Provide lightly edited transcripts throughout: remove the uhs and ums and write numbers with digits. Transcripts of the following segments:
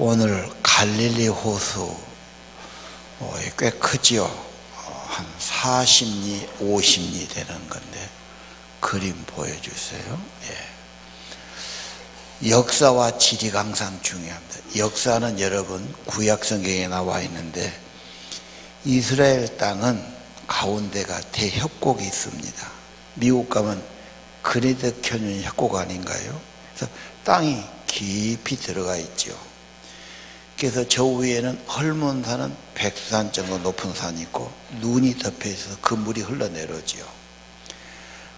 오늘 갈릴리 호수 꽤 크지요. 한 40리, 50리 되는 건데 그림 보여주세요. 역사와 지리가 항상 중요합니다. 역사는 여러분 구약 성경에 나와 있는데 이스라엘 땅은 가운데가 대협곡이 있습니다. 미국 가면 그레드 캐년 협곡 아닌가요? 그래서 땅이 깊이 들어가 있죠. 그래서 저 위에는 헐몬산은 백두산 정도 높은 산이 있고 눈이 덮여 있어서 그 물이 흘러내려오지요.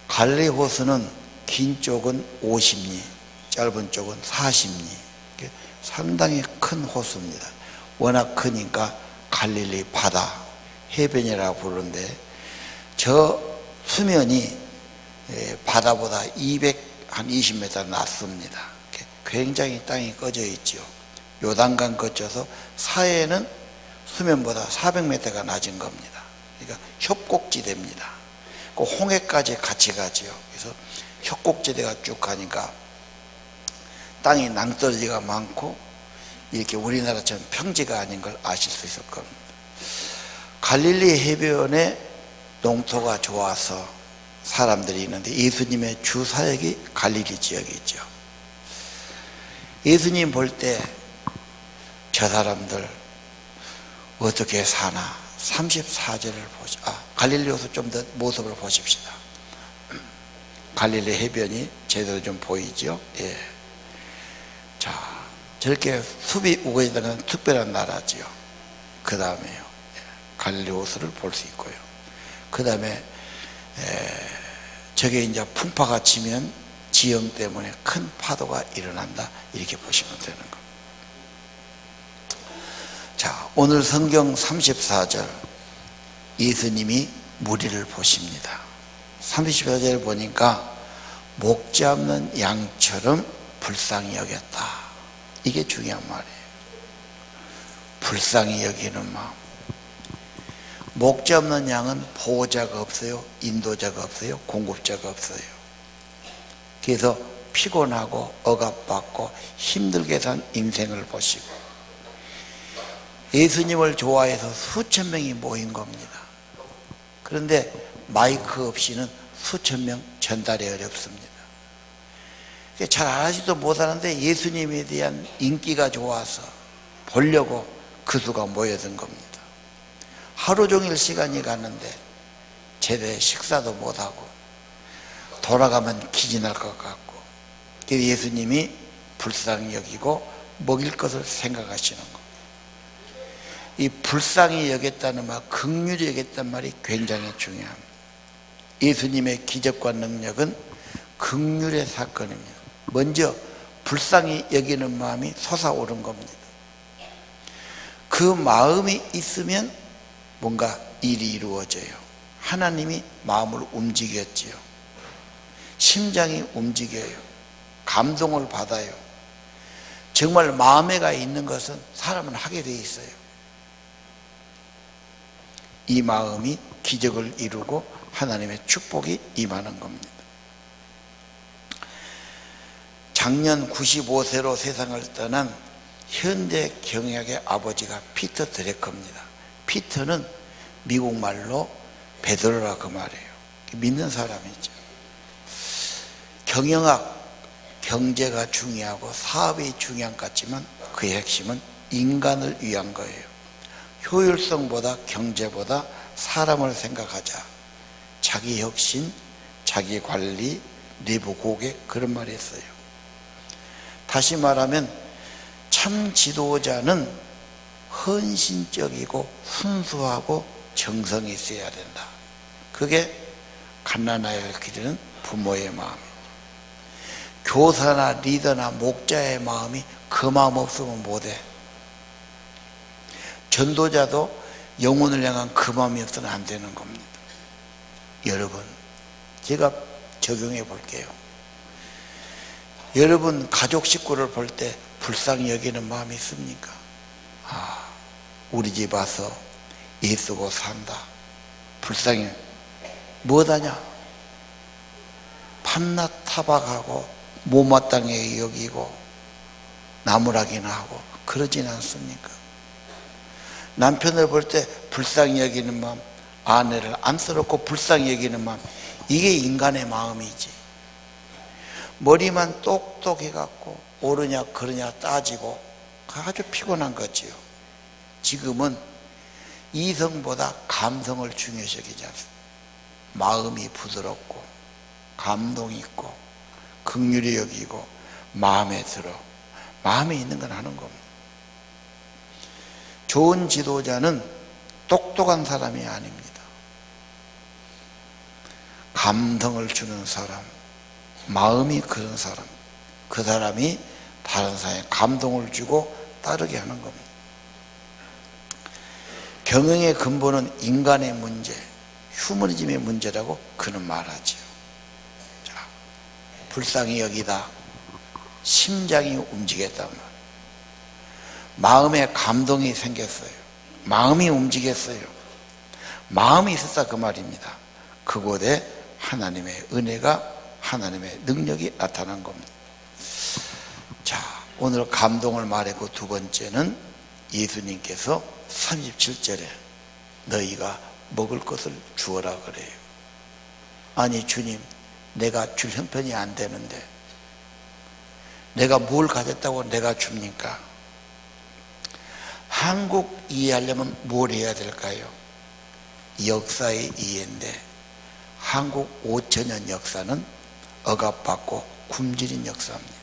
갈릴리 호수는 긴 쪽은 50리, 짧은 쪽은 40리. 상당히 큰 호수입니다. 워낙 크니까 갈릴리 바다, 해변이라고 부르는데 저 수면이 바다보다 한 20m 낮습니다. 굉장히 땅이 꺼져 있죠. 요단강 거쳐서 사해는 수면보다 400m가 낮은 겁니다. 그러니까 협곡지대입니다. 그 홍해까지 같이 가지요. 그래서 협곡지대가 쭉 가니까 땅이 낭떠러지가 많고 이렇게 우리나라처럼 평지가 아닌 걸 아실 수 있을 겁니다. 갈릴리 해변에 농토가 좋아서 사람들이 있는데 예수님의 주 사역이 갈릴리 지역에 있죠. 예수님 볼 때 저 사람들 어떻게 사나 34절을 보죠. 갈릴리 호수 좀 더 모습을 보십시다. 갈릴리 해변이 제대로 좀 보이죠. 자, 저렇게 숲이 우거지는 특별한 나라지요. 그 다음에요, 갈릴리 호수를 볼 수 있고요. 그 다음에 저게 이제 풍파가 치면 지형 때문에 큰 파도가 일어난다, 이렇게 보시면 되는 겁니다. 자, 오늘 성경 34절 예수님이 무리를 보십니다. 34절 보니까 목자 없는 양처럼 불쌍히 여겼다. 이게 중요한 말이에요. 불쌍히 여기는 마음. 목자 없는 양은 보호자가 없어요, 인도자가 없어요, 공급자가 없어요. 그래서 피곤하고 억압받고 힘들게 산 인생을 보시고 예수님을 좋아해서 수천 명이 모인 겁니다. 그런데 마이크 없이는 수천 명 전달이 어렵습니다. 잘 알지도 못하는데 예수님에 대한 인기가 좋아서 보려고 그 수가 모여든 겁니다. 하루 종일 시간이 갔는데 제대로 식사도 못하고 돌아가면 기지 날 것 같고, 그래서 예수님이 불쌍히 여기고 먹일 것을 생각하시는 겁니다. 이 불쌍히 여겼다는 말, 긍휼히 여겼다는 말이 굉장히 중요합니다. 예수님의 기적과 능력은 긍휼의 사건입니다. 먼저 불쌍히 여기는 마음이 솟아오른 겁니다. 그 마음이 있으면 뭔가 일이 이루어져요. 하나님이 마음을 움직였지요. 심장이 움직여요. 감동을 받아요. 정말 마음에가 있는 것은 사람은 하게 돼 있어요. 이 마음이 기적을 이루고 하나님의 축복이 임하는 겁니다. 작년 95세로 세상을 떠난 현대 경영학의 아버지가 피터 드래커입니다. 피터는 미국 말로 베드로라 그 말이에요. 믿는 사람이죠. 경영학, 경제가 중요하고 사업이 중요한 것 같지만 그의 핵심은 인간을 위한 거예요. 효율성보다 경제보다 사람을 생각하자. 자기 혁신, 자기 관리, 내부 고객, 그런 말이 있어요. 다시 말하면 참 지도자는 헌신적이고 순수하고 정성이 있어야 된다. 그게 갓난아이를 기르는 부모의 마음이에요. 교사나 리더나 목자의 마음이 그 마음 없으면 못해. 전도자도 영혼을 향한 그 마음이 없어서는 안 되는 겁니다. 여러분, 제가 적용해 볼게요. 여러분 가족 식구를 볼 때 불쌍히 여기는 마음이 있습니까? 우리 집 와서 애쓰고 산다. 불쌍히 뭐하냐? 밤낮 타박하고 못마땅하게 여기고 나무라기나 하고 그러진 않습니까? 남편을 볼 때 불쌍히 여기는 마음, 아내를 안쓰럽고 불쌍히 여기는 마음, 이게 인간의 마음이지. 머리만 똑똑해갖고 옳으냐 그러냐 따지고 아주 피곤한 거지요. 지금은 이성보다 감성을 중요시 여기지 않습니다. 마음이 부드럽고 감동이 있고 긍휼히 여기고 마음에 들어, 마음에 있는 건 하는 겁니다. 좋은 지도자는 똑똑한 사람이 아닙니다. 감성을 주는 사람, 마음이 그런 사람, 그 사람이 다른 사람에 감동을 주고 따르게 하는 겁니다. 경영의 근본은 인간의 문제, 휴머니즘의 문제라고 그는 말하지요. 자, 불쌍히 여기다, 심장이 움직였단 말이에요. 마음에 감동이 생겼어요. 마음이 움직였어요. 마음이 있었다 그 말입니다. 그곳에 하나님의 은혜가, 하나님의 능력이 나타난 겁니다. 자, 오늘 감동을 말했고, 두 번째는 예수님께서 37절에 너희가 먹을 것을 주어라 그래요. 아니 주님, 내가 줄 형편이 안 되는데 내가 뭘 가졌다고 내가 줍니까? 한국 이해하려면 뭘 해야 될까요? 역사의 이해인데, 한국 5천년 역사는 억압받고 굶주린 역사입니다.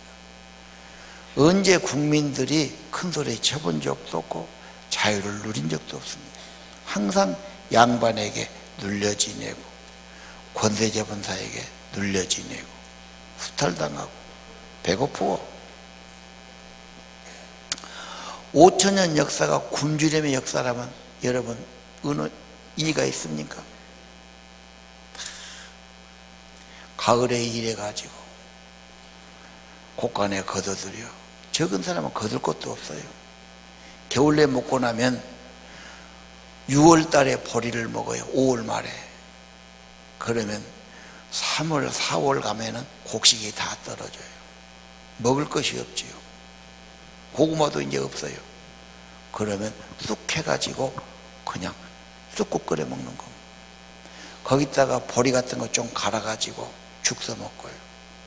언제 국민들이 큰 소리 쳐본 적도 없고 자유를 누린 적도 없습니다. 항상 양반에게 눌려 지내고 권세 잡은 자에게 눌려 지내고 후탈당하고 배고프고. 5천년 역사가 굶주림의 역사라면 여러분 어느 이의가 있습니까? 가을에 일해가지고 곳간에 거둬들여, 적은 사람은 거둘 것도 없어요. 겨울에 먹고 나면 6월 달에 보리를 먹어요. 5월 말에. 그러면 3월, 4월 가면은 곡식이 다 떨어져요. 먹을 것이 없지요. 고구마도 이제 없어요. 그러면 쑥 해가지고 그냥 쑥국 끓여 먹는 겁니다. 거기다가 보리 같은 거 좀 갈아가지고 죽 써 먹고요.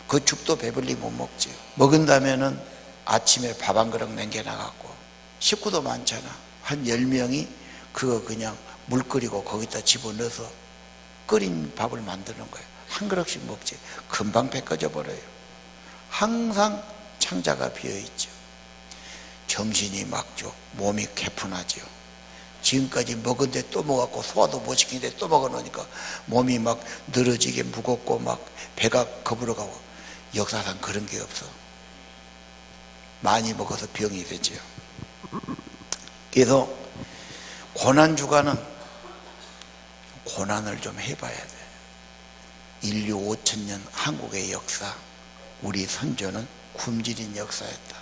그 죽도 배불리 못 먹지요. 먹은다면은 아침에 밥 한 그릇 남겨놔갖고, 식구도 많잖아. 한 10명이 그거 그냥 물 끓이고 거기다 집어넣어서 끓인 밥을 만드는 거예요. 한 그릇씩 먹지. 금방 배 꺼져 버려요. 항상 창자가 비어있죠. 정신이 막죠. 몸이 개푼하죠. 지금까지 먹은데 또 먹었고 소화도 못 시키는데 또 먹어놓으니까 몸이 막 늘어지게 무겁고 막 배가 거부러가고. 역사상 그런 게 없어. 많이 먹어서 병이 되죠. 그래서 고난주간은 고난을 좀 해봐야 돼. 인류 5천년 한국의 역사, 우리 선조는 굶주린 역사였다.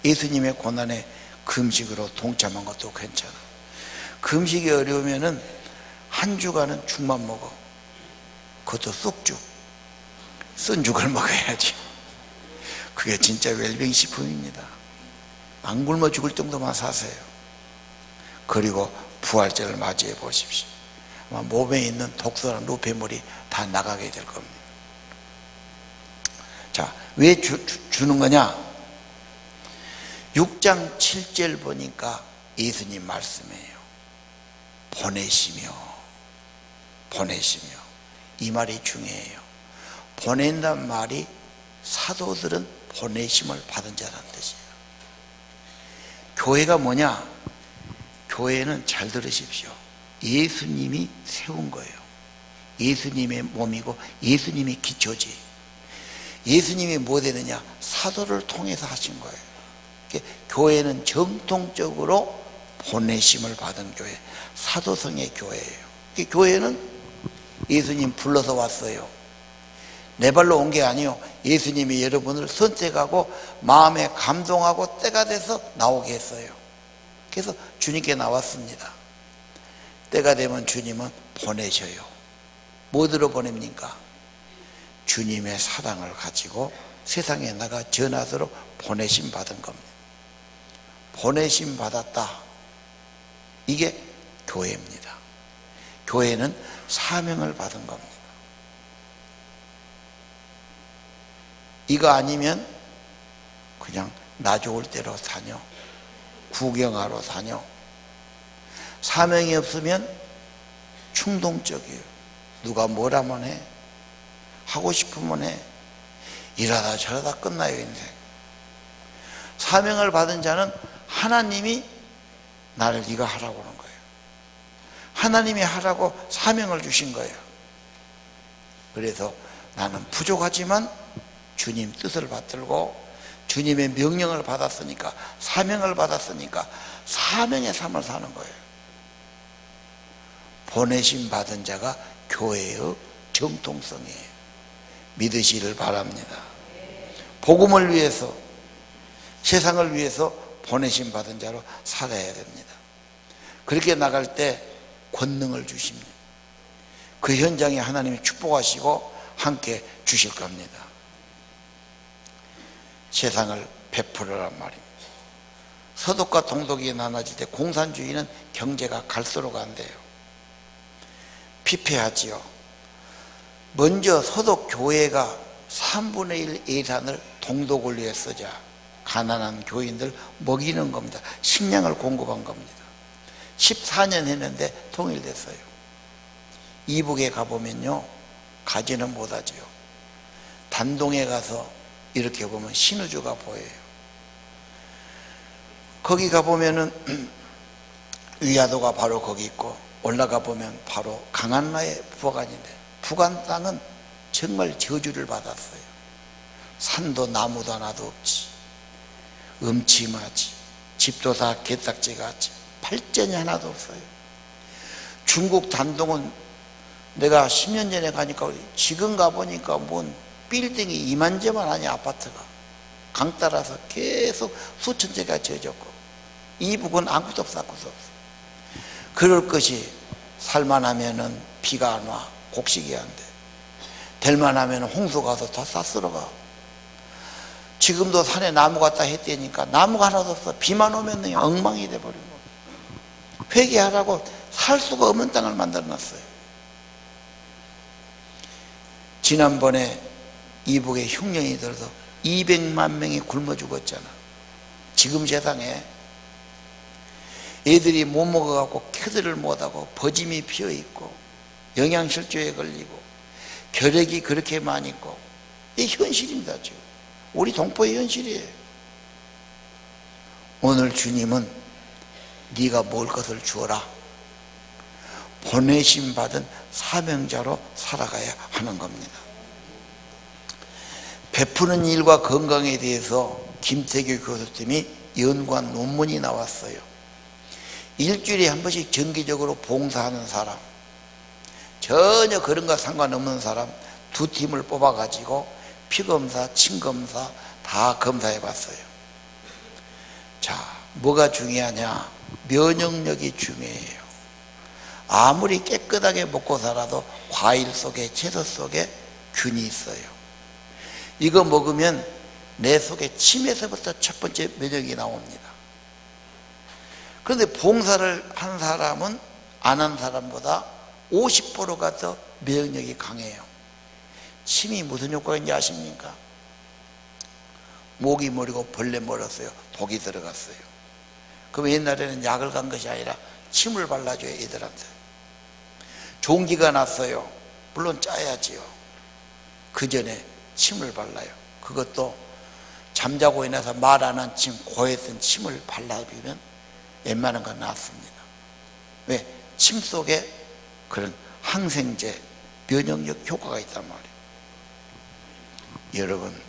예수님의 고난에 금식으로 동참한 것도 괜찮아. 금식이 어려우면은 한 주간은 죽만 먹어. 그것도 쑥죽, 쓴 죽을 먹어야지. 그게 진짜 웰빙 식품입니다. 안 굶어 죽을 정도만 사세요. 그리고 부활절을 맞이해 보십시오. 몸에 있는 독소나 노폐물이 다 나가게 될 겁니다. 자, 왜 주는 거냐? 6장 7절 보니까 예수님 말씀이에요. 보내시며, 보내시며. 이 말이 중요해요. 보낸다는 말이 사도들은 보내심을 받은 자라는 뜻이에요. 교회가 뭐냐? 교회는 잘 들으십시오. 예수님이 세운 거예요. 예수님의 몸이고 예수님이 기초지. 예수님이 뭐 되느냐? 사도를 통해서 하신 거예요. 교회는 정통적으로 보내심을 받은 교회, 사도성의 교회예요. 교회는 예수님 불러서 왔어요. 내 발로 온 게 아니요, 예수님이 여러분을 선택하고 마음에 감동하고 때가 돼서 나오게 했어요. 그래서 주님께 나왔습니다. 때가 되면 주님은 보내셔요. 뭐들어 보냅니까? 주님의 사랑을 가지고 세상에 나가 전하도록 보내심 받은 겁니다. 보내심 받았다. 이게 교회입니다. 교회는 사명을 받은 겁니다. 이거 아니면 그냥 나 좋을 대로 다녀, 구경하러 다녀. 사명이 없으면 충동적이에요. 누가 뭘 하면 해, 하고 싶으면 해. 이러다 저러다 끝나요, 인생. 사명을 받은 자는 하나님이 나를 이거 하라고 하는 거예요. 하나님이 하라고 사명을 주신 거예요. 그래서 나는 부족하지만 주님 뜻을 받들고 주님의 명령을 받았으니까, 사명을 받았으니까 사명의 삶을 사는 거예요. 보내심 받은 자가 교회의 정통성이에요. 믿으시를 바랍니다. 복음을 위해서, 세상을 위해서 보내심 받은 자로 살아야 됩니다. 그렇게 나갈 때 권능을 주십니다. 그 현장에 하나님이 축복하시고 함께 주실 겁니다. 세상을 베풀으란 말입니다. 서독과 동독이 나눠질 때 공산주의는 경제가 갈수록 안 돼요. 피폐하지요. 먼저 서독 교회가 3분의 1 예산을 동독을 위해 쓰자. 가난한 교인들 먹이는 겁니다. 식량을 공급한 겁니다. 14년 했는데 통일됐어요. 이북에 가보면요, 가지는 못하지요. 단동에 가서 이렇게 보면 신우주가 보여요. 거기 가보면은 위화도가 바로 거기 있고, 올라가 보면 바로 강한나의 부관인데, 부관 땅은 정말 저주를 받았어요. 산도 나무도 하나도 없지, 음침하지, 집도 다 개딱지 같이, 발전이 하나도 없어요. 중국 단동은 내가 10년 전에 가니까, 지금 가보니까 뭔 빌딩이 이만저만 하냐, 아파트가. 강 따라서 계속 수천 채가 지어졌고, 이북은 아무것도 없어, 아무것도 없어. 그럴 것이 살만하면은 비가 안 와, 곡식이 안 돼. 될만하면 홍수가 와서 다 싹쓸어가. 지금도 산에 나무가 다 했대니까 나무가 하나도 없어. 비만 오면 그냥 엉망이 돼버리고. 회개하라고 살 수가 없는 땅을 만들어놨어요. 지난번에 이북에 흉년이 들어서 200만 명이 굶어 죽었잖아. 지금 세상에 애들이 못 먹어갖고 켜들을 못하고 버짐이 피어있고 영양실조에 걸리고 결핵이 그렇게 많이 있고, 이게 현실입니다. 지금 우리 동포의 현실이에요. 오늘 주님은 네가 먹을 것을 주어라. 보내심 받은 사명자로 살아가야 하는 겁니다. 베푸는 일과 건강에 대해서 김태규 교수님이 연구한 논문이 나왔어요. 일주일에 한 번씩 정기적으로 봉사하는 사람, 전혀 그런 거 상관없는 사람 두 팀을 뽑아가지고 피검사, 침검사 다 검사해 봤어요. 자, 뭐가 중요하냐? 면역력이 중요해요. 아무리 깨끗하게 먹고 살아도 과일 속에, 채소 속에 균이 있어요. 이거 먹으면 내 속에 침에서부터 첫 번째 면역이 나옵니다. 그런데 봉사를 한 사람은 안 한 사람보다 50%가 더 면역력이 강해요. 침이 무슨 효과가 있는지 아십니까? 모기 머리고 벌레 머렸어요. 독이 들어갔어요. 그럼 옛날에는 약을 간 것이 아니라 침을 발라줘요, 애들한테. 종기가 났어요. 물론 짜야지요. 그 전에 침을 발라요. 그것도 잠자고 일어나서 말 안 한 침, 고했던 침을 발라주면 웬만한 건 낫습니다. 왜? 침 속에 그런 항생제, 면역력 효과가 있단 말이에요. 여러분,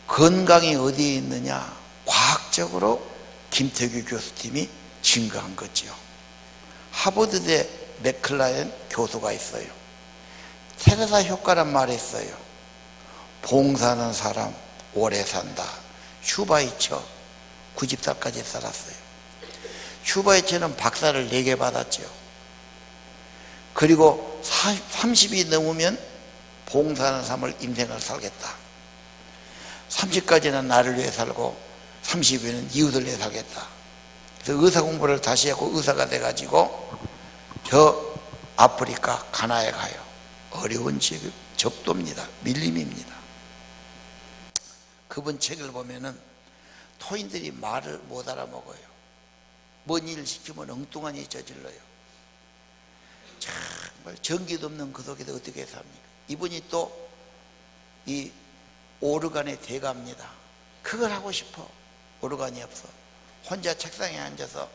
건강이 어디에 있느냐? 과학적으로 김태규 교수팀이 증거한 거죠. 하버드대 맥클라렌 교수가 있어요. 테레사 효과란 말이 있어요. 봉사하는 사람 오래 산다. 슈바이처 90살까지 살았어요. 슈바이처는 박사를 4개 받았죠. 그리고 30이 넘으면 봉사하는 삶을 인생을 살겠다. 30까지는 나를 위해 살고 30여년 이웃을 위해 살겠다. 그래서 의사 공부를 다시 하고 의사가 돼가지고 저 아프리카 가나에 가요. 어려운 적도입니다. 밀림입니다. 그분 책을 보면은 토인들이 말을 못 알아먹어요. 뭔 일을 시키면 엉뚱하니 저질러요. 정말 전기도 없는 그 속에서 어떻게 삽니까? 이분이 또 이 오르간의 대가입니다. 그걸 하고 싶어. 오르간이 없어. 혼자 책상에 앉아서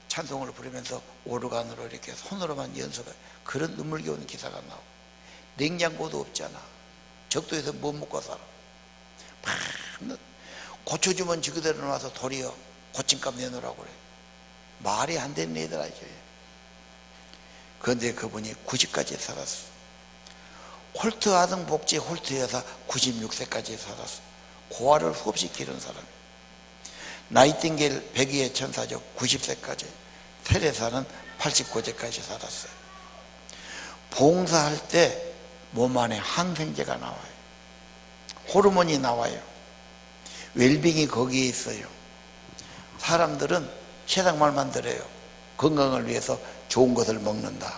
찬송을 부르면서 오르간으로 이렇게 손으로만 연습해. 그런 눈물겨운 기사가 나오고, 냉장고도 없잖아. 적도에서 못 먹고 살아. 고쳐 주면 지 그대로 나와서 도리어 고침값 내놓으라고 그래. 말이 안 되는 애들 아니죠. 그런데 그분이 90까지 살았어. 홀트 아등복지 홀트 여사 96세까지 살았어. 고아를 수없이 기른 사람. 나이팅게일 백의의 천사죠. 90세까지. 테레사는 89세까지 살았어요. 봉사할 때 몸 안에 항생제가 나와요. 호르몬이 나와요. 웰빙이 거기에 있어요. 사람들은 세상 말만 들어요. 건강을 위해서 좋은 것을 먹는다.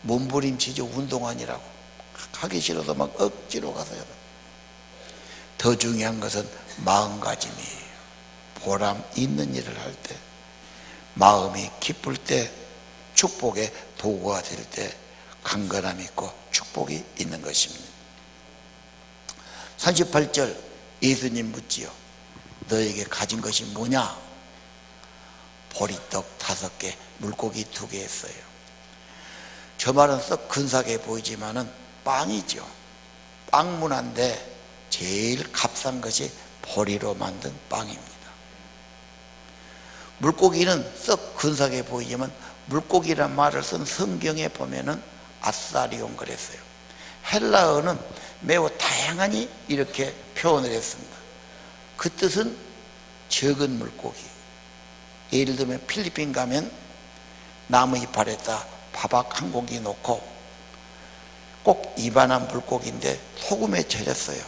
몸부림치죠. 운동 아니라고. 하기 싫어서 막 억지로 가서 해요. 더 중요한 것은 마음가짐이에요. 보람 있는 일을 할 때, 마음이 기쁠 때, 축복의 도구가 될 때 강건함이 있고 축복이 있는 것입니다. 38절 예수님 묻지요. 너에게 가진 것이 뭐냐? 보리떡 5개, 물고기 2개 했어요. 저 말은 썩 근사하게 보이지만은 빵이죠. 빵 문화인데 제일 값싼 것이 보리로 만든 빵입니다. 물고기는 썩 근사하게 보이지만 물고기란 말을 쓴 성경에 보면은 아사리온 그랬어요. 헬라어는 매우 다양하니 이렇게 표현을 했습니다. 그 뜻은 적은 물고기. 예를 들면 필리핀 가면 나무 이파리에다 밥악 한 공기 놓고 꼭 이만한 물고기인데 소금에 절였어요.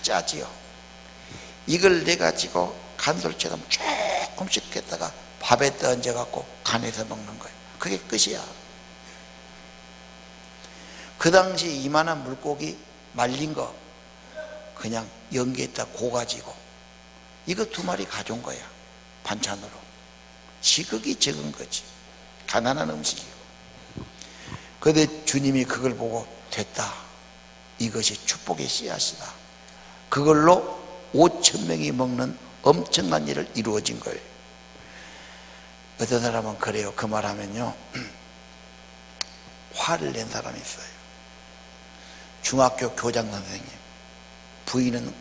짜지요. 이걸 내가지고 간솔처럼 조금씩 했다가 밥에 던져갖고 간에서 먹는 거예요. 그게 끝이야. 그 당시 이만한 물고기 말린 거 그냥 연기에다 고가지고 이거 2마리 가져온 거야. 반찬으로. 시극이 적은 거지. 가난한 음식이고. 그런데 주님이 그걸 보고 됐다. 이것이 축복의 씨앗이다. 그걸로 5,000명이 먹는 엄청난 일을 이루어진 거예요. 어떤 사람은 그래요. 그 말하면요, 화를 낸 사람이 있어요. 중학교 교장 선생님, 부인은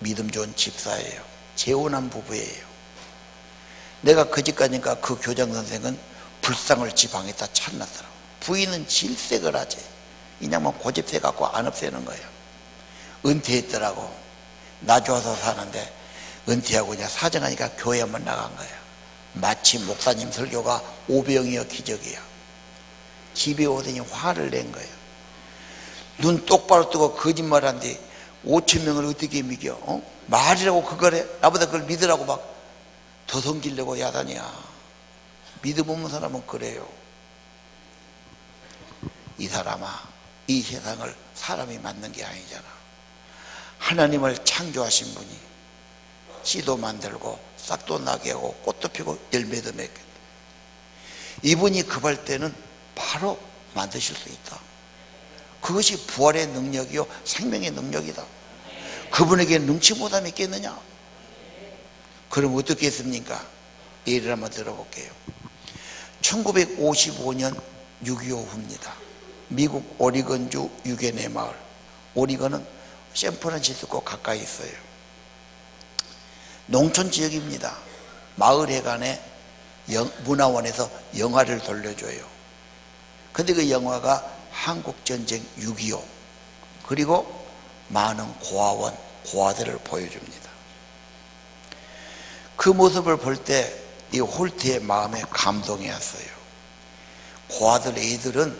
믿음 좋은 집사예요. 재혼한 부부예요. 내가 그 집 가니까 그 교장 선생은 불상을 지방에다 찾놨더라고. 부인은 질색을 하지. 그냥 고집세 갖고 안 없애는 거예요. 은퇴했더라고. 나 좋아서 사는데 은퇴하고 그냥 사정하니까 교회 한번 나간 거야. 마치 목사님 설교가 오병이어 기적이야. 집에 오더니 화를 낸 거예요. 눈 똑바로 뜨고 거짓말한데 5,000명을 어떻게 믿겨? 말이라고 그걸 해? 나보다 그걸 믿으라고 막 더 섬기려고 야단이야. 믿음 없는 사람은 그래요. 이 사람아, 이 세상을 사람이 만든 게 아니잖아. 하나님을 창조하신 분이 씨도 만들고 싹도 나게 하고 꽃도 피고 열매도 맺게. 이분이 급할 때는 바로 만드실 수 있다. 그것이 부활의 능력이요 생명의 능력이다. 그분에게 능치 못함이 있겠느냐? 그럼 어떻게 했습니까? 예를 한번 들어볼게요. 1955년 6.25 후입니다. 미국 오리건주 유게네 마을. 오리건은 샌프란시스코 가까이 있어요. 농촌 지역입니다. 마을 해관에 문화원에서 영화를 돌려줘요. 근데 그 영화가 한국전쟁 6.25 그리고 많은 고아원, 고아들을 보여줍니다. 그 모습을 볼 때 이 홀트의 마음에 감동이 왔어요. 고아들 애들은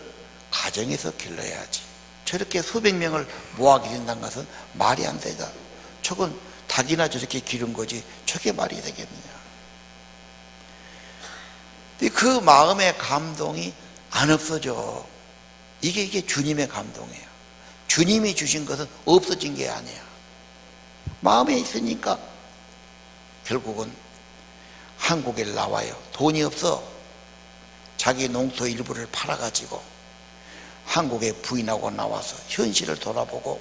가정에서 길러야지. 저렇게 수백 명을 모아 기른다는 것은 말이 안 되다. 저건 자기나 저렇게 기른 거지 저게 말이 되겠느냐. 그 마음의 감동이 안 없어져. 이게 주님의 감동이에요. 주님이 주신 것은 없어진 게 아니야. 마음에 있으니까 결국은 한국에 나와요. 돈이 없어. 자기 농토 일부를 팔아가지고 한국에 부인하고 나와서 현실을 돌아보고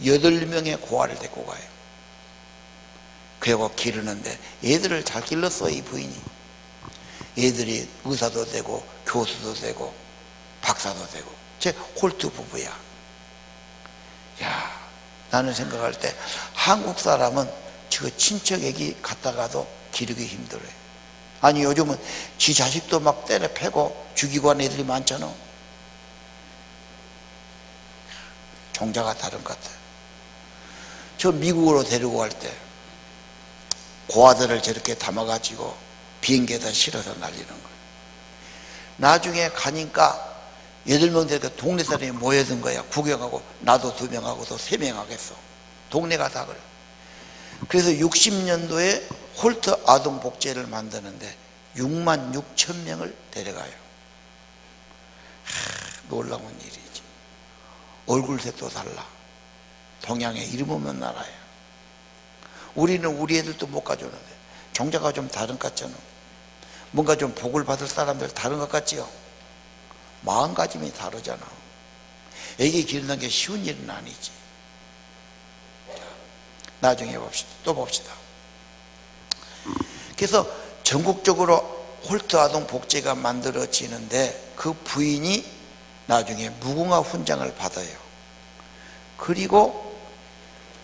8명의 고아를 데리고 가요. 그리고 기르는데 애들을 잘 길렀어. 이 부인이. 애들이 의사도 되고 교수도 되고 박사도 되고 제 홀트 부부야. 야, 나는 생각할 때 한국 사람은 저 친척 애기 갖다가도 기르기 힘들어요. 아니 요즘은 지 자식도 막 때려 패고 죽이고 하는 애들이 많잖아. 종자가 다른 것 같아요. 저 미국으로 데리고 갈 때 고아들을 저렇게 담아가지고 비행기에다 실어서 날리는 거예요. 나중에 가니까 8명 되니까 동네 사람이 모여든 거야. 구경하고 나도 2명하고 또 3명 하겠어. 동네가 다 그래. 그래서 60년도에 홀트 아동복지회를 만드는데 6만 6천 명을 데려가요. 놀라운 일이지. 얼굴색도 달라. 동양의 이름 없는 나라야. 우리는 우리 애들도 못 가져오는데 종자가 좀 다른 것 같잖아. 뭔가 좀 복을 받을 사람들 다른 것 같지요. 마음가짐이 다르잖아. 애기 기르는 게 쉬운 일은 아니지. 나중에 봅시다. 또 봅시다. 그래서 전국적으로 홀트 아동 복지가 만들어지는데 그 부인이 나중에 무궁화 훈장을 받아요. 그리고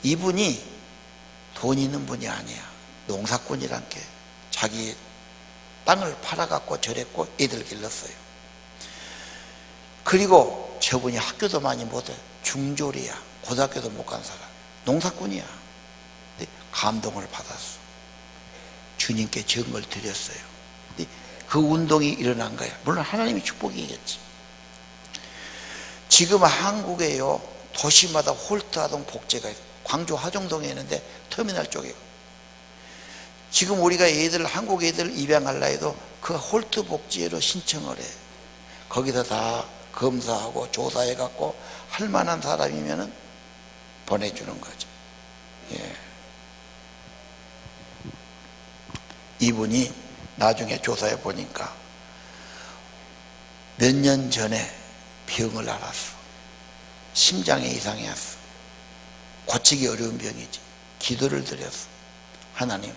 이분이 돈 있는 분이 아니야. 농사꾼이란 게 자기 땅을 팔아갖고 저랬고 애들 길렀어요. 그리고 저분이 학교도 많이 못해. 중졸이야. 고등학교도 못 간 사람. 농사꾼이야. 근데 감동을 받았어. 주님께 정을 드렸어요. 근데 그 운동이 일어난 거야. 물론 하나님의 축복이겠지. 지금 한국에요 도시마다 홀트 아동 복지가 있어요. 광주 하정동에 있는데 터미널 쪽에. 지금 우리가 애들 한국 애들 입양하려 해도 그 홀트 복지회로 신청을 해. 거기서 다 검사하고 조사해 갖고 할 만한 사람이면은 보내주는 거죠. 예. 이분이 나중에 조사해 보니까 몇 년 전에 병을 앓았어. 심장에 이상이 왔어. 고치기 어려운 병이지. 기도를 드렸어. 하나님,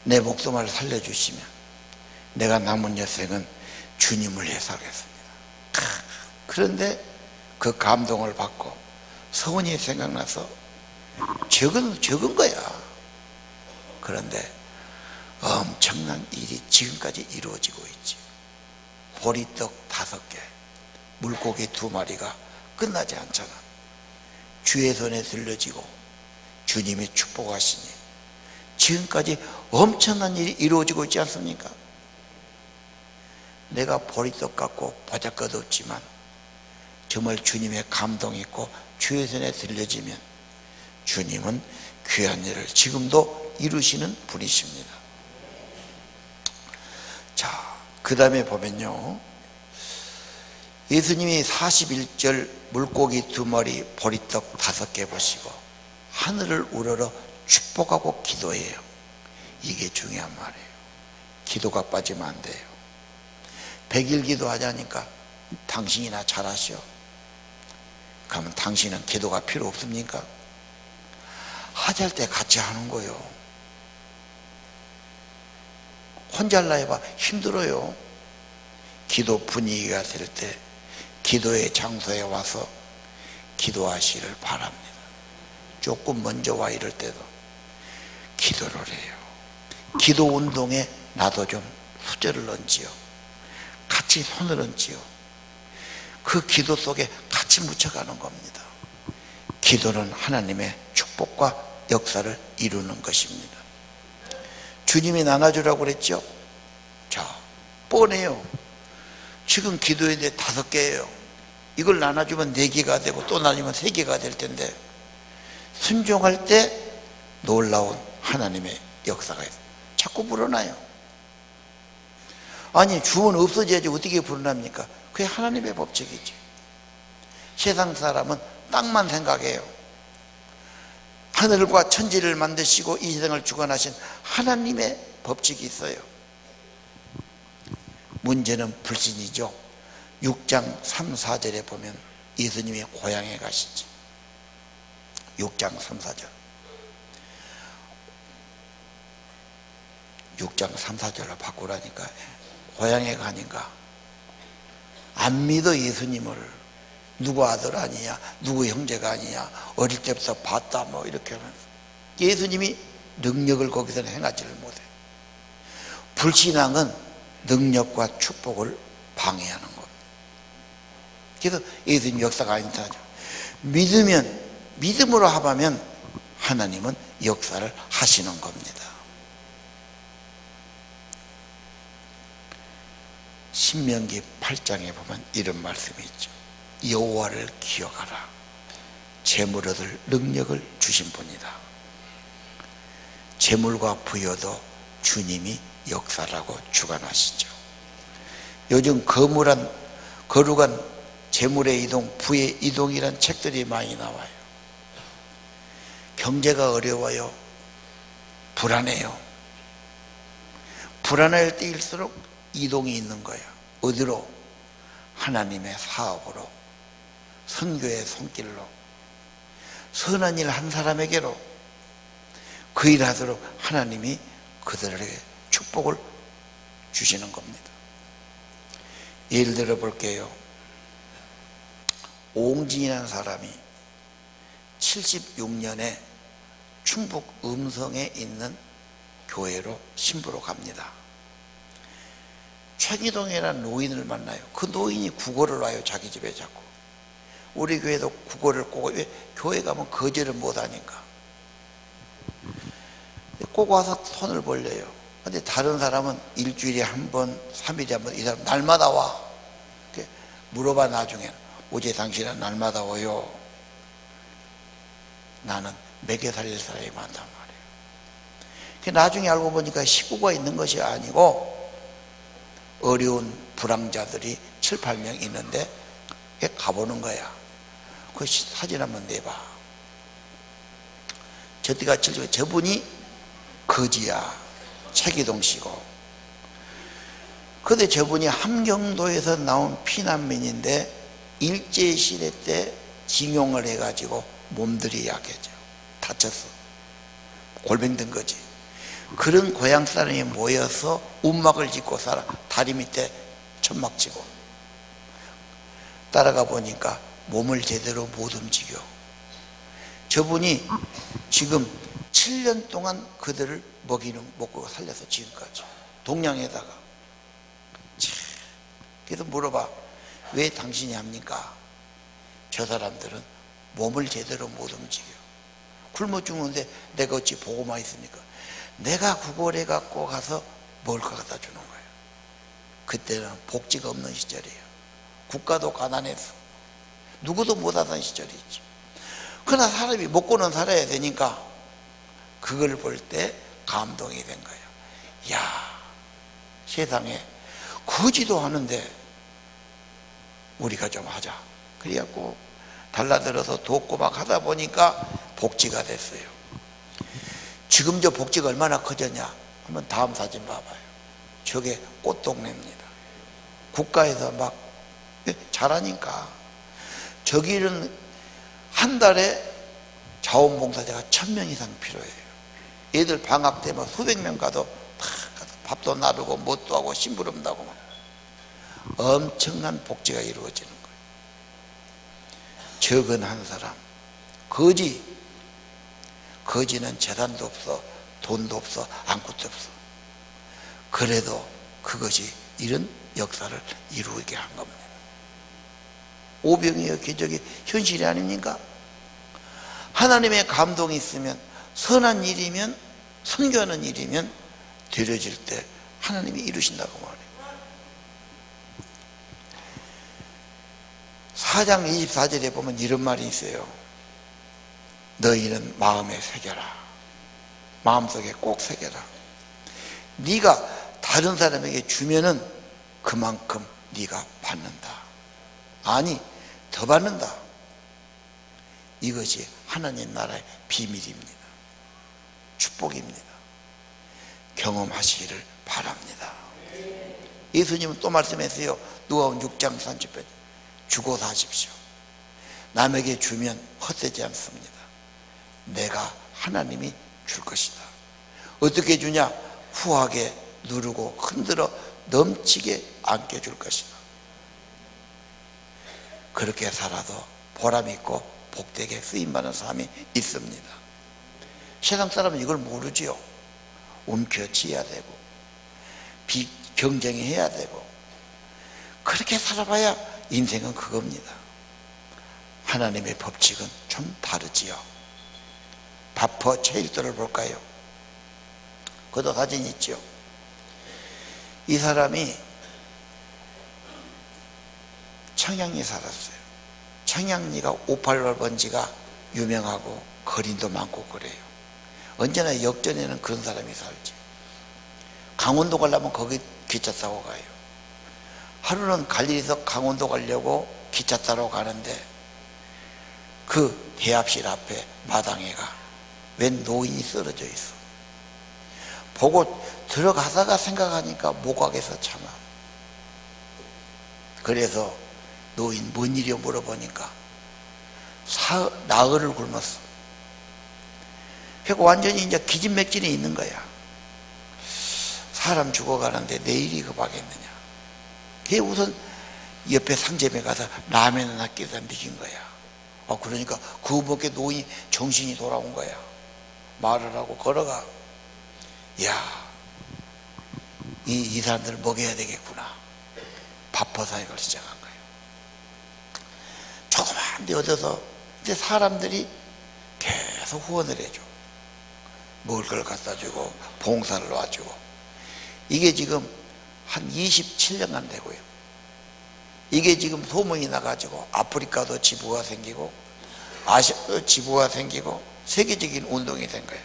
내 목숨을 살려주시면 내가 남은 여생은 주님을 위해 살겠습니다. 그런데 그 감동을 받고 서원이 생각나서 적은 거야. 그런데 엄청난 일이 지금까지 이루어지고 있지. 보리떡 5개, 물고기 2마리가 끝나지 않잖아. 주의 손에 들려지고 주님이 축복하시니 지금까지 엄청난 일이 이루어지고 있지 않습니까? 내가 보리떡 갖고 보잘것없지만 정말 주님의 감동이 있고 주의 손에 들려지면 주님은 귀한 일을 지금도 이루시는 분이십니다. 자, 그 다음에 보면요, 예수님이 41절 물고기 2마리 보리떡 5개 보시고 하늘을 우러러 축복하고 기도해요. 이게 중요한 말이에요. 기도가 빠지면 안 돼요. 100일 기도하자니까 당신이나 잘하시오. 그러면 당신은 기도가 필요 없습니까? 하잘 때 같이 하는 거요. 혼자 하려 해봐 힘들어요. 기도 분위기가 될 때 기도의 장소에 와서 기도하시기를 바랍니다. 조금 먼저 와 이럴 때도 기도를 해요. 기도 운동에 나도 좀 후절을 얹지요. 같이 손을 얹지요. 그 기도 속에 같이 묻혀가는 겁니다. 기도는 하나님의 축복과 역사를 이루는 것입니다. 주님이 나눠주라고 그랬죠? 자, 뻔해요. 지금 기도했는데 5개예요. 이걸 나눠주면 4개가 되고 또 나누면 3개가 될 텐데 순종할 때 놀라운 하나님의 역사가 있어요. 자꾸 불어나요. 아니, 주면 없어져야지 어떻게 불어납니까? 그게 하나님의 법칙이지. 세상 사람은 땅만 생각해요. 하늘과 천지를 만드시고 이 세상을 주관하신 하나님의 법칙이 있어요. 문제는 불신이죠. 6장 3, 4절에 보면 예수님이 고향에 가시지. 6장 3, 4절. 6장 3, 4절로 바꾸라니까. 고향에 가니까 안 믿어. 예수님을 누구 아들 아니냐, 누구 형제가 아니냐, 어릴 때부터 봤다 뭐 이렇게 하면서 예수님이 능력을 거기서는 행하지를 못해요. 불신앙은 능력과 축복을 방해하는 겁니다. 그래서 예수님 역사가 아니다 하죠. 믿음으로 합하면 하나님은 역사를 하시는 겁니다. 신명기 8장에 보면 이런 말씀이 있죠. 여호와를 기억하라. 재물 얻을 능력을 주신 분이다. 재물과 부여도 주님이 역사라고 주관하시죠. 요즘 거룩한 재물의 이동, 부의 이동이란 책들이 많이 나와요. 경제가 어려워요. 불안해요. 불안할 때일수록 이동이 있는 거예요. 어디로? 하나님의 사업으로, 선교의 손길로, 선한 일 한 사람에게로 그 일하도록 하나님이 그들에게 축복을 주시는 겁니다. 예를 들어 볼게요. 오홍진이라는 사람이 76년에 충북 음성에 있는 교회로 신부로 갑니다. 최기동이라는 노인을 만나요. 그 노인이 국어를 와요. 자기 집에 자꾸. 우리 교회도 국어를 꼭, 왜? 교회 가면 거절을 못하니까. 꼭 와서 손을 벌려요. 근데 다른 사람은 일주일에 한 번, 3일에 한 번, 이 사람 날마다 와. 물어봐. 나중에는 어제 당신은 날마다 와요. 나는 먹여 살릴 사람이 많단 말이에요. 나중에 알고 보니까 식구가 있는 것이 아니고 어려운 불황자들이 7, 8명 있는데 가보는 거야. 그 사진 한번 내봐. 저때가 저분이 거지야. 최기동 씨고. 근데 저분이 함경도에서 나온 피난민인데 일제시대 때 징용을 해가지고 몸들이 약해져. 다쳤어. 골병 든 거지. 그런 고향 사람이 모여서 움막을 짓고 살아. 다리 밑에 천막 치고. 따라가 보니까 몸을 제대로 못 움직여. 저분이 지금 7년 동안 그들을 먹고 살려서 지금까지. 동양에다가. 그래서 물어봐. 왜 당신이 합니까? 저 사람들은 몸을 제대로 못 움직여. 굶어 죽는데 내가 어찌 보고만 있습니까? 내가 구걸해 갖고 가서 뭘 갖다 주는 거예요. 그때는 복지가 없는 시절이에요. 국가도 가난해서 누구도 못 하던 시절이지. 그러나 사람이 먹고는 살아야 되니까 그걸 볼 때 감동이 된 거예요. 야, 세상에 거지도 하는데 우리가 좀 하자. 그래갖고 달라들어서 돕고 막 하다 보니까 복지가 됐어요. 지금 저 복지가 얼마나 커졌냐? 한번 다음 사진 봐봐요. 저게 꽃동네입니다. 국가에서 막 잘하니까. 저기는 한 달에 자원봉사자가 1000명 이상 필요해요. 애들 방학 때면 수백 명 가도 밥도 나르고 뭣도 하고 심부름도 하고 엄청난 복지가 이루어지는 거예요. 적은 한 사람, 거지는 재산도 없어, 돈도 없어, 아무것도 없어. 그래도 그것이 이런 역사를 이루게 한 겁니다. 오병이어 기적이 현실이 아닙니까? 하나님의 감동이 있으면, 선한 일이면, 선교하는 일이면 되려질 때 하나님이 이루신다고 말해요. 4장 24절에 보면 이런 말이 있어요. 너희는 마음에 새겨라. 마음속에 꼭 새겨라. 네가 다른 사람에게 주면은 그만큼 네가 받는다. 아니, 더 받는다. 이것이 하나님 나라의 비밀입니다. 축복입니다. 경험하시기를 바랍니다. 예수님은 또 말씀했어요. 누가복음 6장 30절. 주고 사십시오. 남에게 주면 헛되지 않습니다. 내가 하나님이 줄 것이다. 어떻게 주냐? 후하게 누르고 흔들어 넘치게 안겨줄 것이다. 그렇게 살아도 보람있고 복되게 쓰임받는 삶이 있습니다. 세상 사람은 이걸 모르지요. 움켜쥐어야 되고 경쟁해야 되고 그렇게 살아봐야 인생은 그겁니다. 하나님의 법칙은 좀 다르지요. 바퍼 체일도를 볼까요? 그도 사진 있죠. 이 사람이 청양리에 살았어요. 청양리가 588번지가 유명하고 거린도 많고 그래요. 언제나 역전에는 그런 사람이 살지. 강원도 가려면 거기 기차 타고 가요. 하루는 갈릴리에서 강원도 가려고 기차 타러 가는데 그 대합실 앞에 마당에 가 웬 노인이 쓰러져 있어. 보고 들어가다가 생각하니까 못 가겠어 참아. 그래서 노인 뭔 일이야 물어보니까 나흘을 굶었어. 그러니까 완전히 이제 기진맥진에 있는 거야. 사람 죽어가는데 내일이 급하겠느냐. 그게 우선 옆에 상점에 가서 라면 하나 끼다 먹인 거야. 그러니까 그거밖에 노인이 정신이 돌아온 거야. 말을 하고 걸어가. 야, 이 사람들을 먹여야 되겠구나. 바퍼 사역을 시작한 거예요. 조그만 데 얻어서 이제 사람들이 계속 후원을 해줘. 먹을 걸 갖다 주고 봉사를 놔주고. 이게 지금 한 27년간 되고요. 이게 지금 소문이 나가지고 아프리카도 지부가 생기고 아시아도 지부가 생기고 세계적인 운동이 된 거예요.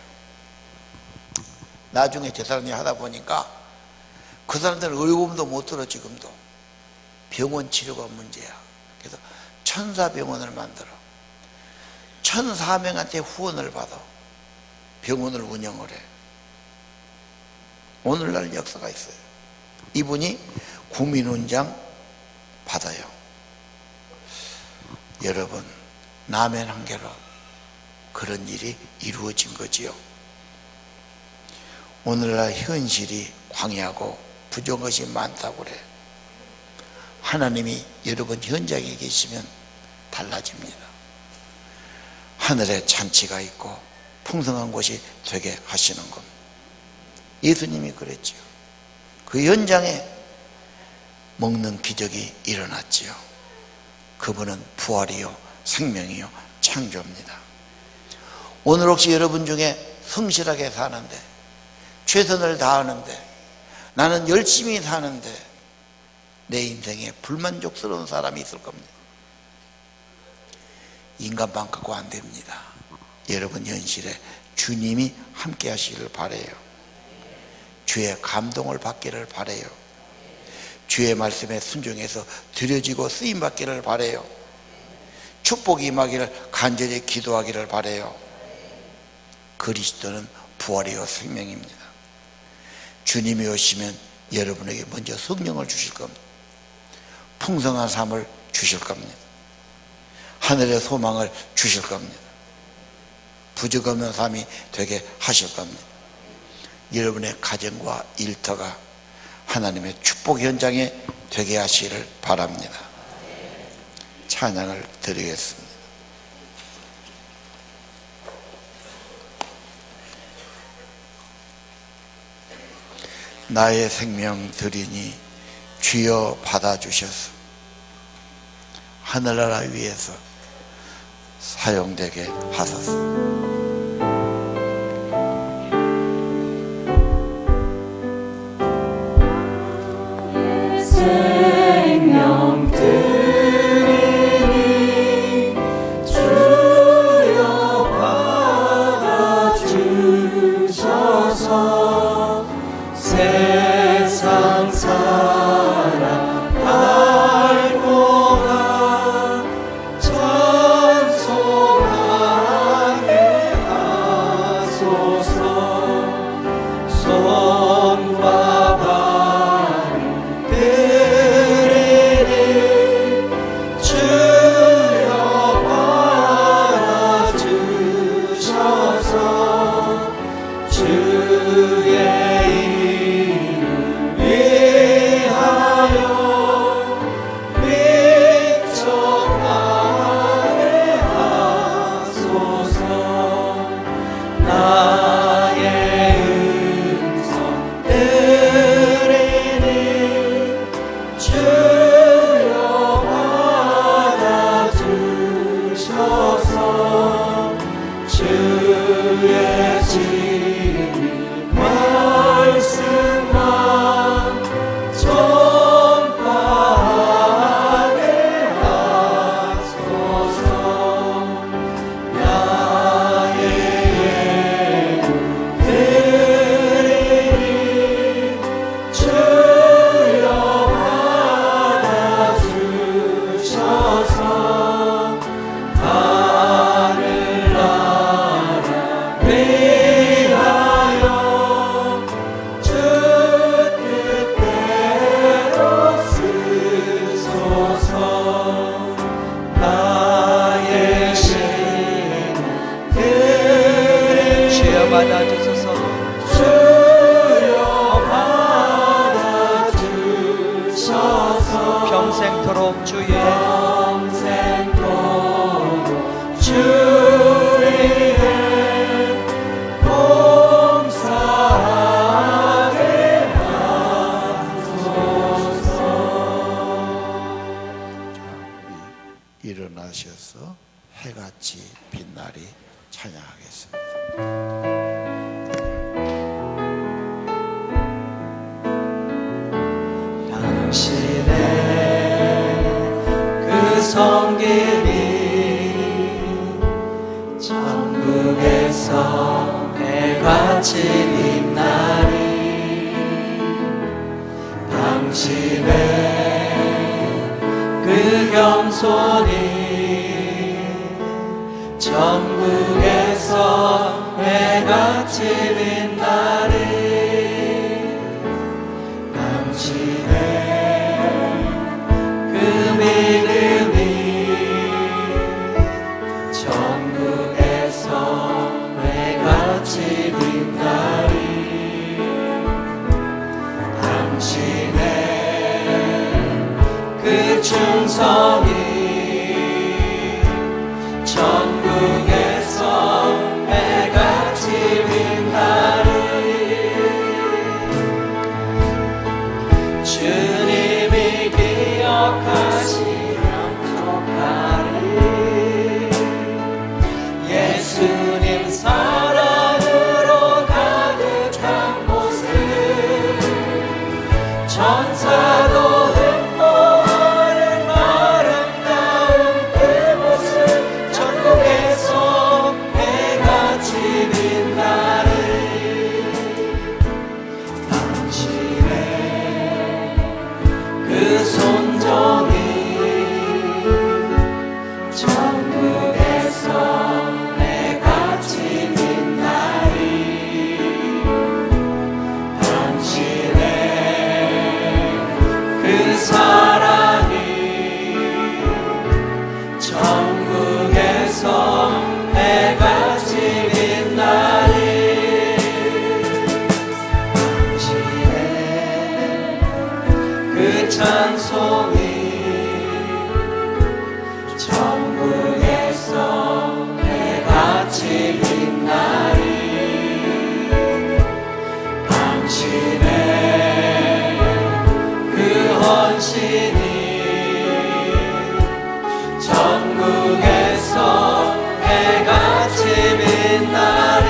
나중에 저 사람이 하다 보니까 그 사람들은 의료보험도 못 들어. 지금도 병원 치료가 문제야. 그래서 천사병원을 만들어 1,400명한테 후원을 받아 병원을 운영을 해. 오늘날 역사가 있어요. 이분이 국민훈장 받아요. 여러분, 라면 한 개로 그런 일이 이루어진 거지요. 오늘날 현실이 광야고 부족한 것이 많다고 그래. 하나님이 여러분 현장에 계시면 달라집니다. 하늘에 잔치가 있고 풍성한 곳이 되게 하시는 겁니다. 예수님이 그랬지요. 그 현장에 먹는 기적이 일어났지요. 그분은 부활이요 생명이요 창조입니다. 오늘 혹시 여러분 중에 성실하게 사는데 최선을 다하는데 나는 열심히 사는데 내 인생에 불만족스러운 사람이 있을 겁니다. 인간만 갖고 안 됩니다. 여러분 현실에 주님이 함께 하시기를 바라요. 주의 감동을 받기를 바라요. 주의 말씀에 순종해서 드려지고 쓰임 받기를 바라요. 축복이 임하기를 간절히 기도하기를 바라요. 그리스도는 부활이요 생명입니다. 주님이 오시면 여러분에게 먼저 성령을 주실 겁니다. 풍성한 삶을 주실 겁니다. 하늘의 소망을 주실 겁니다. 부족 없는 삶이 되게 하실 겁니다. 여러분의 가정과 일터가 하나님의 축복 현장에 되게 하시기를 바랍니다. 찬양을 드리겠습니다. 나의 생명 드리니 주여 받아주셔서 하늘나라 위에서 사용되게 하소서. 생명 드리니 주여 받아주셔서 받아주소서. 주여 받아주셔서 평생토록 주의 평생토록 주의 봉사하게 하소서. 자, 우리 일어나셔서 해같이 빛나리 찬양하겠습니다. 당신의 그 성길이 천국에서 해같이 빛나리. 당신의 그 겸손이 천국에서 해같이 빛나리. 당신의 그 믿음이 천국에서 해같이 빛나리. 당신의 그 충성이 천국에서 해같이 빛나리. 주님이 기억하시면 좋다리. 예수님 사랑으로 가득한 모습 천사도 흠모하는 아름다운 그 모습 천국에서 해같이 빛나리. 당신의 그 손정이 천국에서 해같이 빛나리. 당신의 그 사랑이 천국에서 해같이 빛나리. 당신의 그 찬송이 천국에서 해같이 빛나리. 당신의 그 헌신이 천국에서 해같이 빛나리.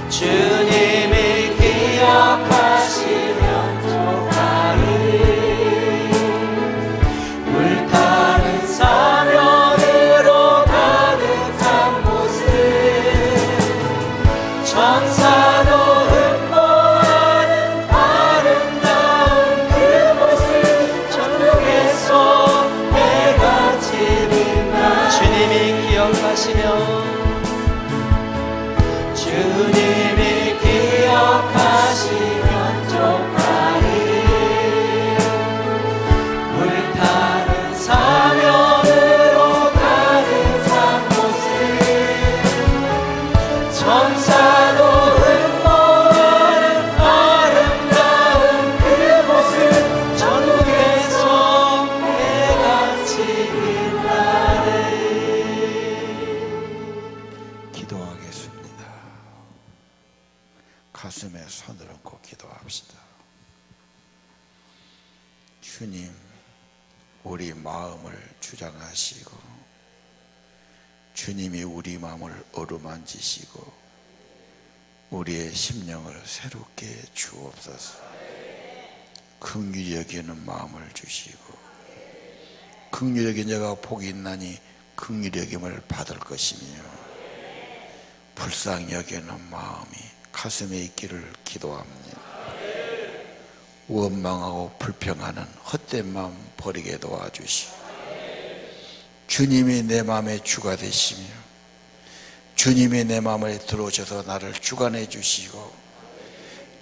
주님이 기억하시면 좋다리. 불타는 사명으로 가득한 모습 천사도 흠모하는 아름다운 그 모습 천국에서 해같이 빛나리. 주님이 기억하시며 주님이 기억하시면 좋다리. 불타는 사명으로 가득한 모습 천사도 흠모하는 아름다운 그 모습 천국에서 해같이 빛나리. 기도하겠습니다. 가슴에 손을 얹고 기도합시다. 주님, 우리 마음을 주장하시고 주님이 우리 마음을 어루만지시고 우리의 심령을 새롭게 주옵소서. 긍휼히 여기는 마음을 주시고 긍휼히 여긴 자가 복이 있나니 긍휼히 여김을 받을 것이며 불쌍히 여기는 마음이 가슴에 있기를 기도합니다. 원망하고 불평하는 헛된 마음 버리게 도와주시고 주님이 내 마음의 주가 되시며 주님이 내 마음에 들어오셔서 나를 주관해 주시고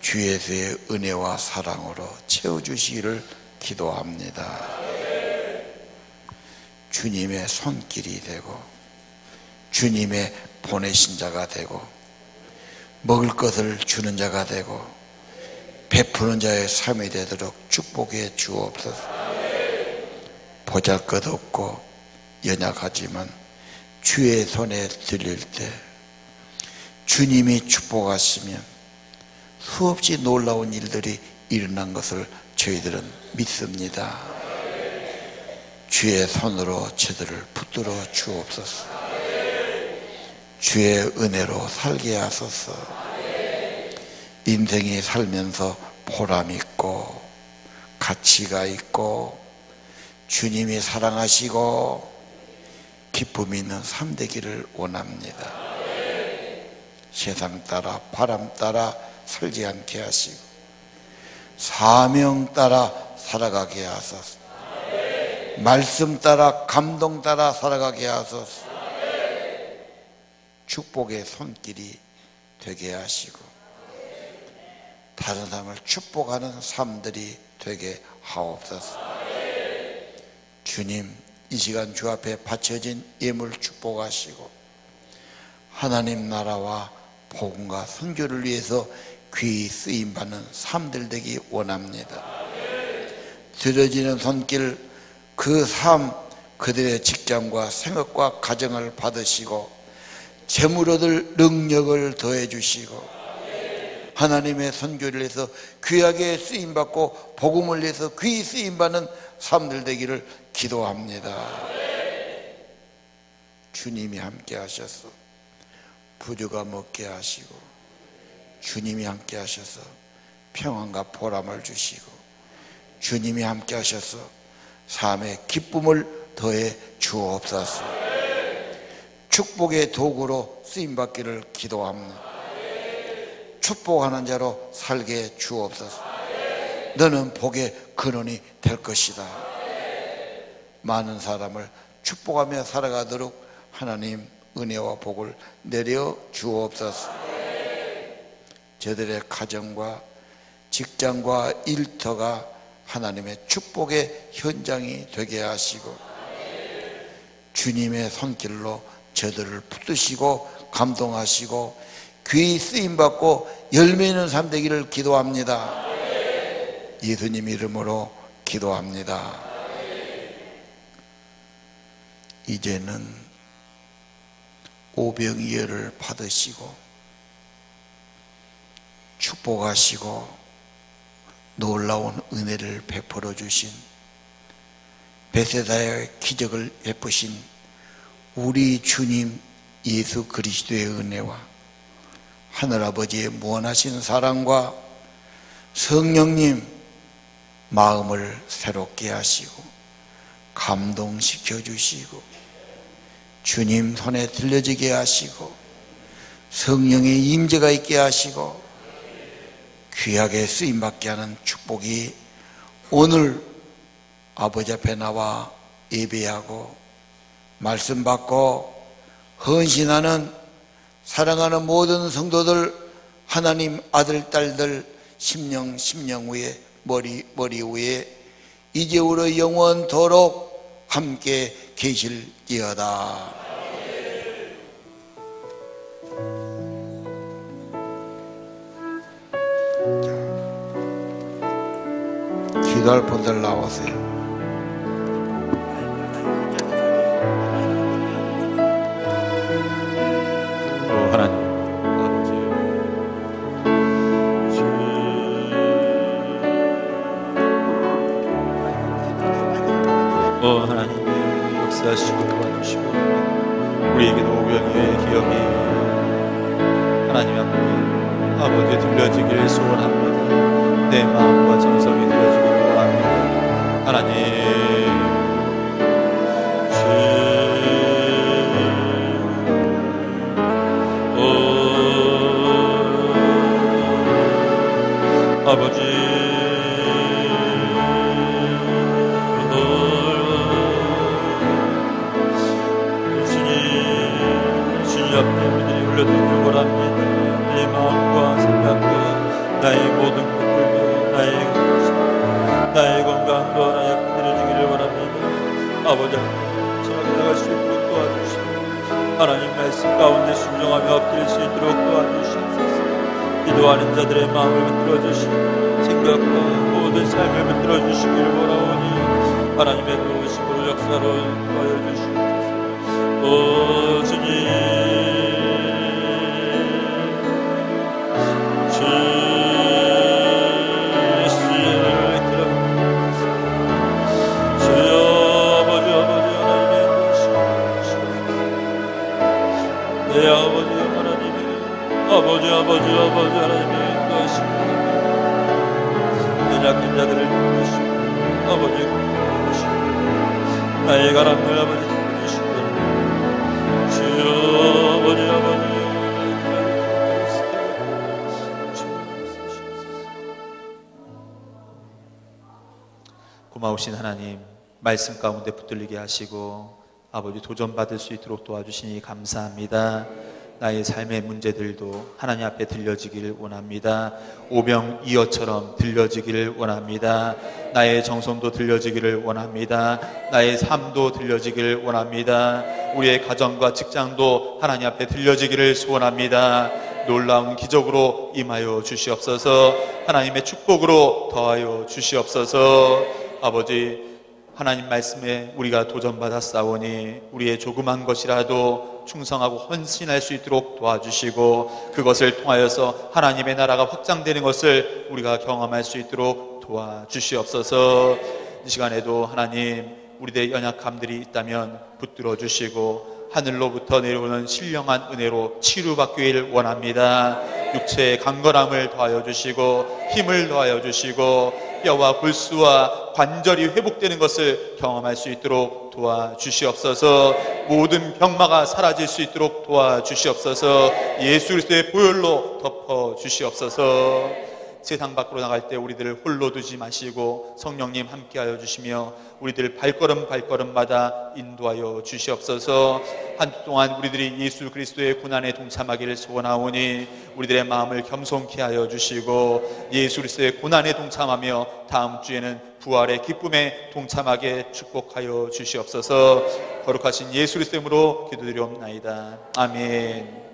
주 예수의 은혜와 사랑으로 채워주시기를 기도합니다. 주님의 손길이 되고 주님의 보내신 자가 되고 먹을 것을 주는 자가 되고 베푸는 자의 삶이 되도록 축복해 주옵소서. 보잘것없고 연약하지만 주의 손에 들릴 때 주님이 축복하시면 수없이 놀라운 일들이 일어난 것을 저희들은 믿습니다. 주의 손으로 저들을 붙들어 주옵소서. 주의 은혜로 살게 하소서. 인생이 살면서 보람 있고 가치가 있고 주님이 사랑하시고 기쁨 있는 삶 되기를 원합니다. 세상 따라 바람 따라 살지 않게 하시고 사명 따라 살아가게 하소서. 말씀 따라 감동 따라 살아가게 하소서. 축복의 손길이 되게 하시고 다른 사람을 축복하는 삶들이 되게 하옵소서. 주님, 이 시간 주 앞에 바쳐진 예물 축복하시고 하나님 나라와 복음과 선교를 위해서 귀히 쓰임받는 삶들 되기 원합니다. 들어지는 손길, 그 삶, 그들의 직장과 생업과 가정을 받으시고 재물 얻을 능력을 더해 주시고 하나님의 선교를 위해서 귀하게 쓰임받고 복음을 위해서 귀히 쓰임받는 삶들 되기를 기도합니다. 주님이 함께 하셔서 부주가 먹게 하시고 주님이 함께 하셔서 평안과 보람을 주시고 주님이 함께 하셔서 삶의 기쁨을 더해 주옵소서. 축복의 도구로 쓰임받기를 기도합니다. 축복하는 자로 살게 주옵소서. 너는 복의 근원이 될 것이다. 많은 사람을 축복하며 살아가도록 하나님 은혜와 복을 내려 주옵소서. 저들의 가정과 직장과 일터가 하나님의 축복의 현장이 되게 하시고 주님의 손길로 저들을 붙드시고 감동하시고 귀히 쓰임받고 열매 있는 삶 되기를 기도합니다. 예수님 이름으로 기도합니다. 이제는 오병이어를 받으시고 축복하시고 놀라운 은혜를 베풀어 주신 베세다의 기적을 베푸신 우리 주님 예수 그리스도의 은혜와 하늘아버지의 무한하신 사랑과 성령님 마음을 새롭게 하시고 감동시켜 주시고 주님 손에 들려지게 하시고 성령의 임재가 있게 하시고 귀하게 쓰임받게 하는 축복이 오늘 아버지 앞에 나와 예배하고 말씀 받고 헌신하는 사랑하는 모든 성도들 하나님 아들 딸들 심령 위에 머리 위에 이제부로 영원토록 함께 계실지어다. 기도할 분들 나오세요. 하나님 아버지, 하나님 역사하시고 도와주시고 우리에게도 오병이어의 기억이 하나님 앞에 아버지 들려지길 소원합니다. 내 마음과 정성이 들려지길 원합니다. 하나님 아버지 주님 앞에 우리들이 올려드리길 원합니다. 내 마음과 생각과 나의 모든 것들과 나의 건강과 나의 아픔 드려지기를 원합니다. 아버지 앞에 나갈 수 있도록 도와주시고 하나님 말씀 가운데 순종하며 엎드릴 수 있도록 도와주시옵소서. 기도하는 자들의 마음을 붙들어 주시고 생각과 모든 삶을 붙들어 주시기를 원하오니 하나님의 도우심으로 역사로 도하여 주시옵소서. 오 주님, 아버지 하나님의 인도하시고 연약한 자들을 도우시고 아버지 도우시고 나의 가랑을 아버지 도우시고 주여 아버지 고마우신 하나님, 말씀 가운데 붙들리게 하시고 아버지 도전받을 수 있도록 도와주시니 감사합니다. 나의 삶의 문제들도 하나님 앞에 들려지기를 원합니다. 오병이어처럼 들려지기를 원합니다. 나의 정성도 들려지기를 원합니다. 나의 삶도 들려지기를 원합니다. 우리의 가정과 직장도 하나님 앞에 들려지기를 소원합니다. 놀라운 기적으로 임하여 주시옵소서. 하나님의 축복으로 더하여 주시옵소서. 아버지, 하나님 말씀에 우리가 도전받아 싸우니 우리의 조그만 것이라도 충성하고 헌신할 수 있도록 도와주시고 그것을 통하여서 하나님의 나라가 확장되는 것을 우리가 경험할 수 있도록 도와주시옵소서. 이 시간에도 하나님, 우리들의 연약함들이 있다면 붙들어 주시고 하늘로부터 내려오는 신령한 은혜로 치유받기를 원합니다. 육체의 강건함을 더하여 주시고 힘을 더하여 주시고 뼈와 골수와 관절이 회복되는 것을 경험할 수 있도록 도와주시옵소서. 모든 병마가 사라질 수 있도록 도와주시옵소서. 예수 그리스도의 보혈로 덮어주시옵소서. 세상 밖으로 나갈 때 우리들을 홀로 두지 마시고 성령님 함께하여 주시며 우리들 발걸음마다 인도하여 주시옵소서. 한 주 동안 우리들이 예수 그리스도의 고난에 동참하기를 소원하오니 우리들의 마음을 겸손케 하여 주시고 예수 그리스도의 고난에 동참하며 다음 주에는 부활의 기쁨에 동참하게 축복하여 주시옵소서. 거룩하신 예수 그리스도의 이름으로 기도드리옵나이다. 아멘.